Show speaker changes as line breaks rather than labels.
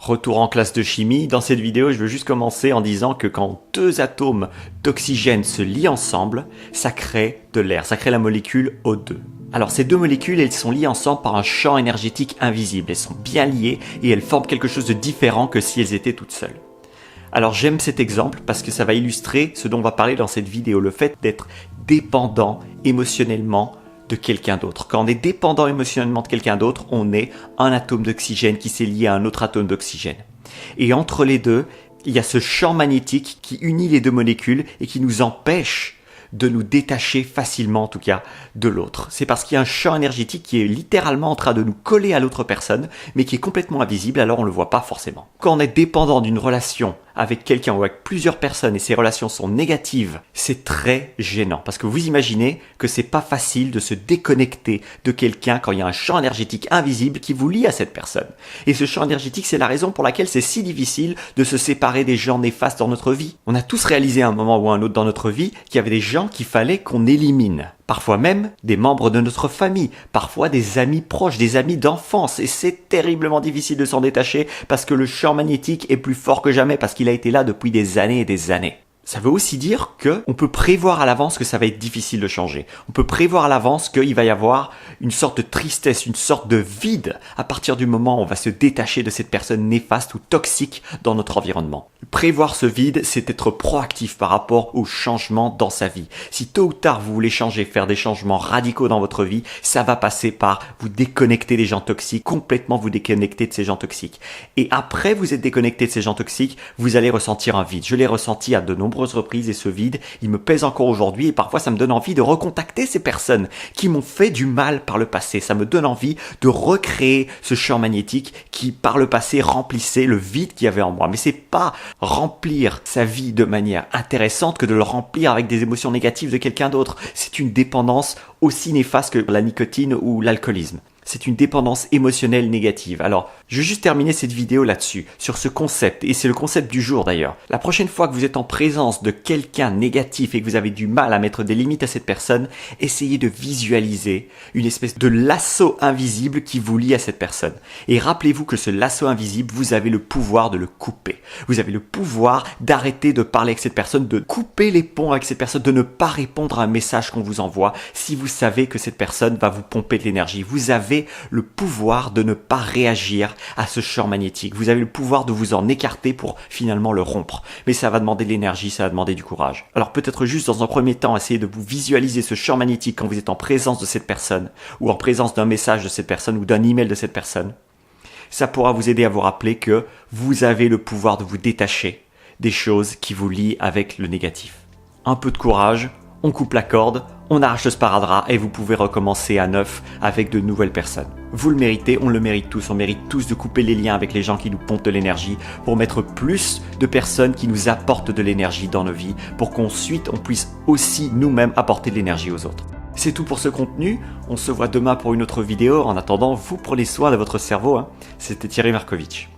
Retour en classe de chimie, dans cette vidéo je veux juste commencer en disant que quand deux atomes d'oxygène se lient ensemble, ça crée de l'air, ça crée la molécule O2. Alors ces deux molécules, elles sont liées ensemble par un champ énergétique invisible, elles sont bien liées et elles forment quelque chose de différent que si elles étaient toutes seules. Alors j'aime cet exemple parce que ça va illustrer ce dont on va parler dans cette vidéo, le fait d'être dépendant émotionnellement de quelqu'un d'autre. Quand on est dépendant émotionnellement de quelqu'un d'autre, on est un atome d'oxygène qui s'est lié à un autre atome d'oxygène. Et entre les deux, il y a ce champ magnétique qui unit les deux molécules et qui nous empêche de nous détacher facilement, en tout cas, de l'autre. C'est parce qu'il y a un champ énergétique qui est littéralement en train de nous coller à l'autre personne, mais qui est complètement invisible, alors on ne le voit pas forcément. Quand on est dépendant d'une relation avec quelqu'un ou avec plusieurs personnes et ces relations sont négatives, c'est très gênant. Parce que vous imaginez que c'est pas facile de se déconnecter de quelqu'un quand il y a un champ énergétique invisible qui vous lie à cette personne. Et ce champ énergétique, c'est la raison pour laquelle c'est si difficile de se séparer des gens néfastes dans notre vie. On a tous réalisé à un moment ou à un autre dans notre vie qu'il y avait des gens qu'il fallait qu'on élimine. Parfois même des membres de notre famille, parfois des amis proches, des amis d'enfance. Et c'est terriblement difficile de s'en détacher parce que le champ magnétique est plus fort que jamais, parce qu'il a été là depuis des années et des années. Ça veut aussi dire qu'on peut prévoir à l'avance que ça va être difficile de changer. On peut prévoir à l'avance qu'il va y avoir une sorte de tristesse, une sorte de vide à partir du moment où on va se détacher de cette personne néfaste ou toxique dans notre environnement. Prévoir ce vide, c'est être proactif par rapport au changement dans sa vie. Si tôt ou tard vous voulez changer, faire des changements radicaux dans votre vie, ça va passer par vous déconnecter des gens toxiques, complètement vous déconnecter de ces gens toxiques. Et après vous êtes déconnecté de ces gens toxiques, vous allez ressentir un vide. Je l'ai ressenti à de nombreuses reprises et ce vide, il me pèse encore aujourd'hui et parfois ça me donne envie de recontacter ces personnes qui m'ont fait du mal par le passé. Ça me donne envie de recréer ce champ magnétique qui par le passé remplissait le vide qu'il y avait en moi. Mais c'est pas remplir sa vie de manière intéressante que de le remplir avec des émotions négatives de quelqu'un d'autre. C'est une dépendance aussi néfaste que la nicotine ou l'alcoolisme. C'est une dépendance émotionnelle négative. Alors, je vais juste terminer cette vidéo là-dessus, sur ce concept, et c'est le concept du jour d'ailleurs. La prochaine fois que vous êtes en présence de quelqu'un négatif et que vous avez du mal à mettre des limites à cette personne, essayez de visualiser une espèce de lasso invisible qui vous lie à cette personne. Et rappelez-vous que ce lasso invisible, vous avez le pouvoir de le couper. Vous avez le pouvoir d'arrêter de parler avec cette personne, de couper les ponts avec cette personne, de ne pas répondre à un message qu'on vous envoie si vous savez que cette personne va vous pomper de l'énergie. Vous avez le pouvoir de ne pas réagir à ce champ magnétique. Vous avez le pouvoir de vous en écarter pour finalement le rompre. Mais ça va demander de l'énergie, ça va demander du courage. Alors peut-être juste dans un premier temps, essayez de vous visualiser ce champ magnétique quand vous êtes en présence de cette personne ou en présence d'un message de cette personne ou d'un email de cette personne. Ça pourra vous aider à vous rappeler que vous avez le pouvoir de vous détacher des choses qui vous lient avec le négatif. Un peu de courage, on coupe la corde, on arrache le sparadrap et vous pouvez recommencer à neuf avec de nouvelles personnes. Vous le méritez, on le mérite tous. On mérite tous de couper les liens avec les gens qui nous pompent de l'énergie pour mettre plus de personnes qui nous apportent de l'énergie dans nos vies pour qu'ensuite on puisse aussi nous-mêmes apporter de l'énergie aux autres. C'est tout pour ce contenu. On se voit demain pour une autre vidéo. En attendant, vous prenez soin de votre cerveau. C'était Thierry Markovitch.